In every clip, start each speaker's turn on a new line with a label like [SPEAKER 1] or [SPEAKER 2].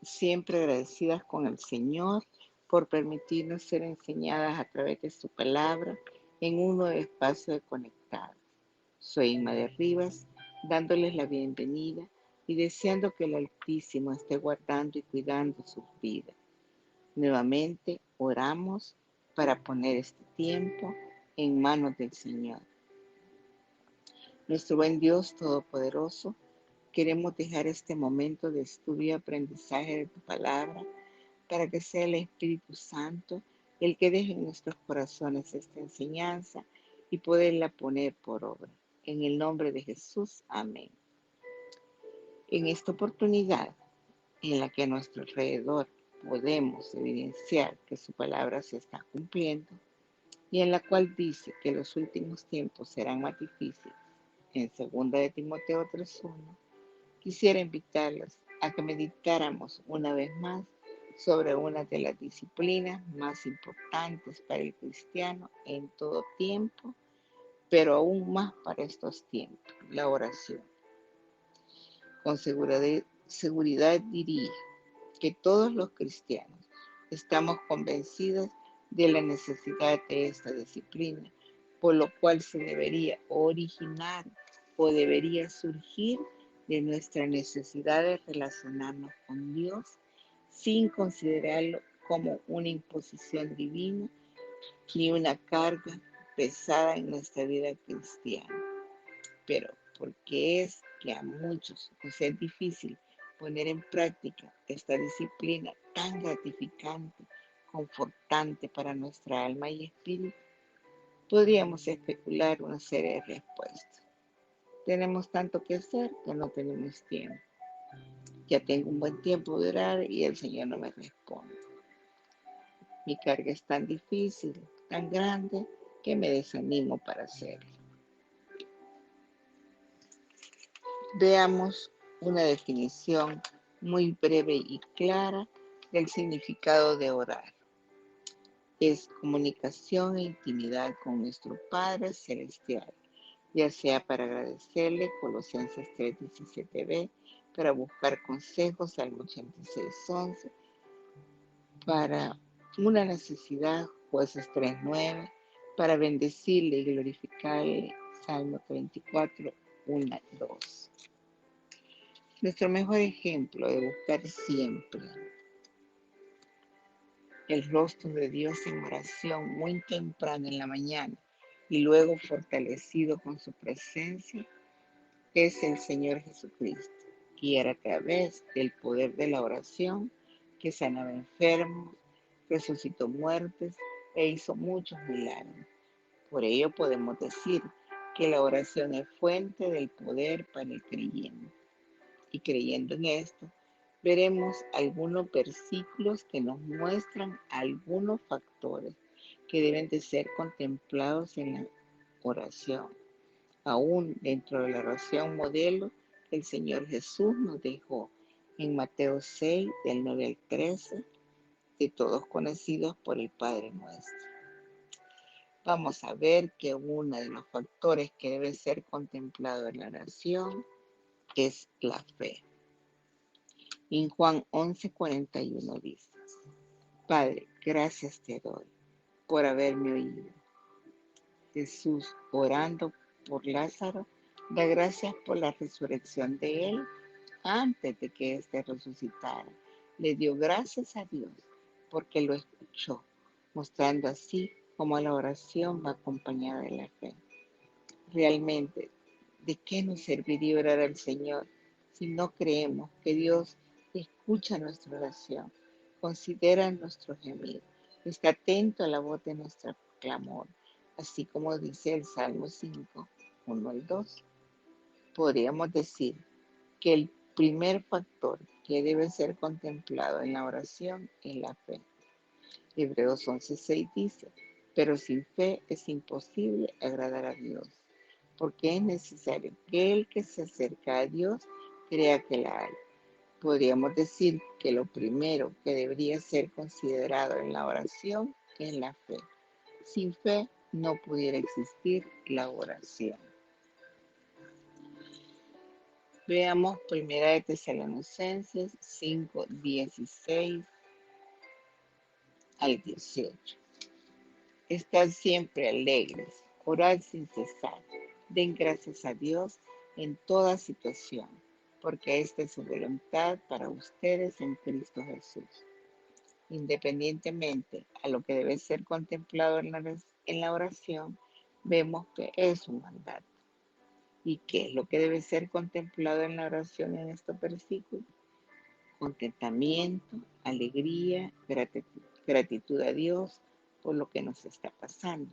[SPEAKER 1] siempre agradecidas con el Señor por permitirnos ser enseñadas a través de su palabra en un nuevo espacio de conectados. Soy Inma de Rivas, dándoles la bienvenida y deseando que el Altísimo esté guardando y cuidando sus vidas. Nuevamente oramos para poner este tiempo en manos del Señor. Nuestro buen Dios Todopoderoso, queremos dejar este momento de estudio y aprendizaje de tu palabra para que sea el Espíritu Santo el que deje en nuestros corazones esta enseñanza y poderla poner por obra. En el nombre de Jesús, amén. En esta oportunidad en la que a nuestro alrededor podemos evidenciar que su palabra se está cumpliendo y en la cual dice que los últimos tiempos serán más difíciles, en 2 de Timoteo 3:1, quisiera invitarlos a que meditáramos una vez más sobre una de las disciplinas más importantes para el cristiano en todo tiempo, pero aún más para estos tiempos, la oración. Con seguridad diría que todos los cristianos estamos convencidos de la necesidad de esta disciplina, por lo cual se debería originar o debería surgir de nuestra necesidad de relacionarnos con Dios sin considerarlo como una imposición divina ni una carga pesada en nuestra vida cristiana. Pero ¿por qué es que a muchos nos es difícil poner en práctica esta disciplina tan gratificante, confortante para nuestra alma y espíritu? Podríamos especular una serie de respuestas. Tenemos tanto que hacer que no tenemos tiempo. Ya tengo un buen tiempo de orar y el Señor no me responde. Mi carga es tan difícil, tan grande, que me desanimo para hacerlo. Veamos una definición muy breve y clara del significado de orar. Es comunicación e intimidad con nuestro Padre Celestial, ya sea para agradecerle, Colosenses 3:17b, para buscar consejos, Salmo 86:11, para una necesidad, Jueces 3:9, para bendecirle y glorificarle, Salmo 34:1-2. Nuestro mejor ejemplo de buscar siempre el rostro de Dios en oración muy temprano en la mañana y luego fortalecido con su presencia es el Señor Jesucristo. Y era a través del poder de la oración que sanaba enfermos, resucitó muertes e hizo muchos milagros. Por ello podemos decir que la oración es fuente del poder para el creyente. Y creyendo en esto, veremos algunos versículos que nos muestran algunos factores que deben de ser contemplados en la oración, aún dentro de la oración modelo que el Señor Jesús nos dejó en Mateo 6, del 9 al 13, de todos conocidos por el Padre Nuestro. Vamos a ver que uno de los factores que debe ser contemplado en la oración es la fe. En Juan 11:41 dice: Padre, gracias te doy por haberme oído. Jesús, orando por Lázaro, da gracias por la resurrección de él antes de que éste resucitara. Le dio gracias a Dios porque lo escuchó, mostrando así cómo la oración va acompañada de la fe. Realmente, ¿de qué nos serviría orar al Señor si no creemos que Dios escucha nuestra oración, considera nuestro gemido, está atento a la voz de nuestro clamor, así como dice el Salmo 5, 1-2? Podríamos decir que el primer factor que debe ser contemplado en la oración es la fe. Hebreos 11:6 dice: pero sin fe es imposible agradar a Dios, porque es necesario que el que se acerca a Dios crea que la hay. Podríamos decir que lo primero que debería ser considerado en la oración es la fe. Sin fe no pudiera existir la oración. Veamos Primera de Tesalonicenses 5, 16 al 18. Estad siempre alegres, orad sin cesar, den gracias a Dios en toda situación, porque esta es su voluntad para ustedes en Cristo Jesús. Independientemente a lo que debe ser contemplado en la oración, vemos que es un mandato. ¿Y qué es lo que debe ser contemplado en la oración en estos versículos? Contentamiento, alegría, gratitud a Dios por lo que nos está pasando,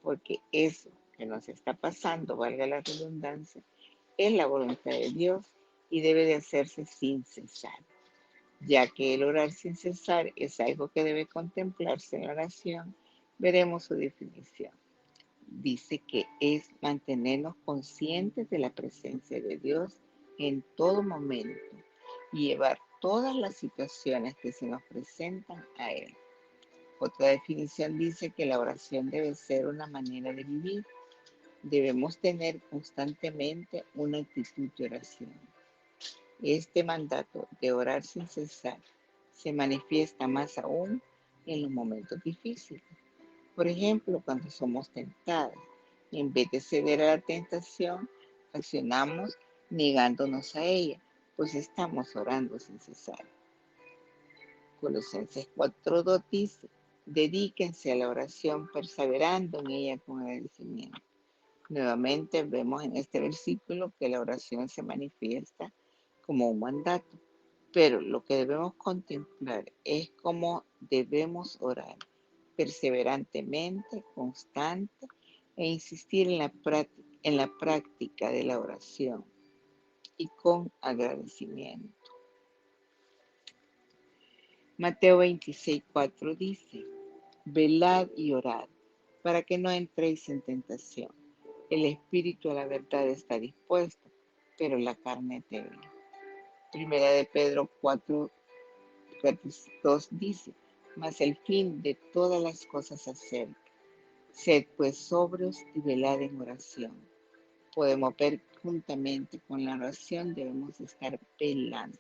[SPEAKER 1] porque eso que nos está pasando, valga la redundancia, es la voluntad de Dios y debe de hacerse sin cesar, ya que el orar sin cesar es algo que debe contemplarse en la oración. Veremos su definición. Dice que es mantenernos conscientes de la presencia de Dios en todo momento y llevar todas las situaciones que se nos presentan a Él. Otra definición dice que la oración debe ser una manera de vivir. Debemos tener constantemente una actitud de oración. Este mandato de orar sin cesar se manifiesta más aún en los momentos difíciles. Por ejemplo, cuando somos tentados, en vez de ceder a la tentación, accionamos negándonos a ella, pues estamos orando sin cesar. Colosenses 4:2 dice, dedíquense a la oración perseverando en ella con agradecimiento. Nuevamente vemos en este versículo que la oración se manifiesta como un mandato, pero lo que debemos contemplar es cómo debemos orar perseverantemente, constante e insistir en la práctica de la oración y con agradecimiento. Mateo 26:4 dice, velad y orad para que no entréis en tentación. El espíritu a la verdad está dispuesto, pero la carne es débil. Primera de Pedro 4:2 dice, mas el fin de todas las cosas acerca. Sed pues sobrios y velad en oración. Podemos ver juntamente con la oración, debemos estar velando.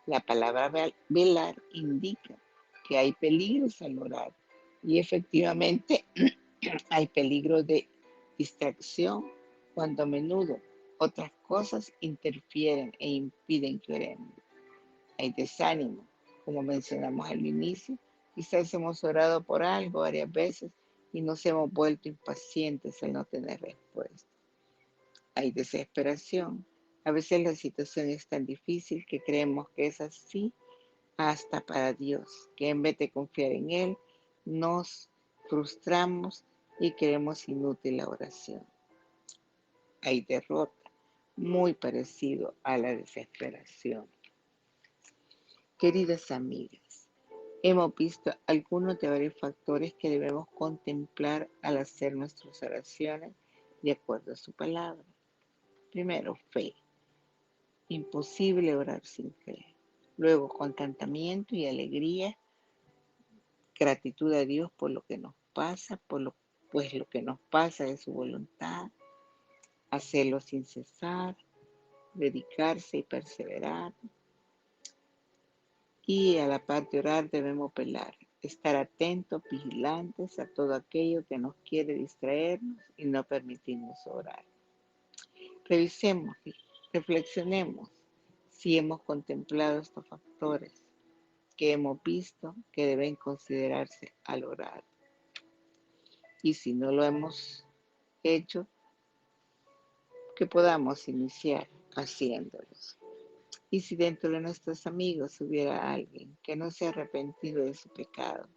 [SPEAKER 1] La palabra velar indica que hay peligros al orar y efectivamente hay peligro de distracción cuando a menudo otras cosas interfieren e impiden que oremos. Hay desánimo, como mencionamos al inicio, quizás hemos orado por algo varias veces y nos hemos vuelto impacientes al no tener respuesta. Hay desesperación. A veces la situación es tan difícil que creemos que es así hasta para Dios, que en vez de confiar en Él, nos frustramos y creemos inútil la oración. Hay derrota, muy parecido a la desesperación. Queridas amigas, hemos visto algunos de varios factores que debemos contemplar al hacer nuestras oraciones de acuerdo a su palabra. Primero, fe. Imposible orar sin fe. Luego, contentamiento y alegría, gratitud a Dios por lo que nos pasa, pues lo que nos pasa es su voluntad, hacerlo sin cesar, dedicarse y perseverar. Y a la par de orar debemos velar, estar atentos, vigilantes a todo aquello que nos quiere distraernos y no permitirnos orar. Revisemos y reflexionemos si hemos contemplado estos factores que hemos visto que deben considerarse al orar. Y si no lo hemos hecho, que podamos iniciar haciéndolos. Y si dentro de nuestros amigos hubiera alguien que no se ha arrepentido de su pecado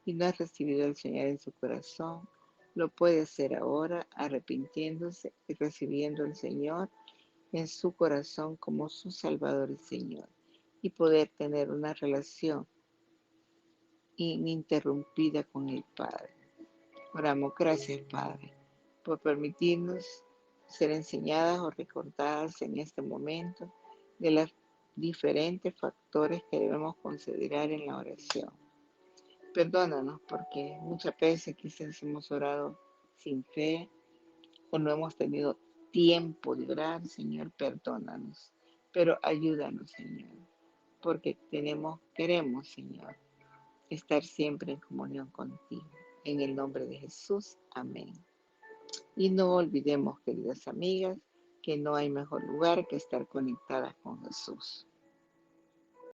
[SPEAKER 1] y no ha recibido al Señor en su corazón, lo puede hacer ahora arrepintiéndose y recibiendo al Señor en su corazón como su Salvador y Señor y poder tener una relación ininterrumpida con el Padre. Oramos, gracias Padre, por permitirnos ser enseñadas o recordadas en este momento de los diferentes factores que debemos considerar en la oración. Perdónanos porque muchas veces quizás hemos orado sin fe o no hemos tenido tiempo de orar, Señor, perdónanos. Pero ayúdanos, Señor, porque queremos, Señor, estar siempre en comunión contigo. En el nombre de Jesús, amén. Y no olvidemos, queridas amigas, que no hay mejor lugar que estar conectadas con Jesús.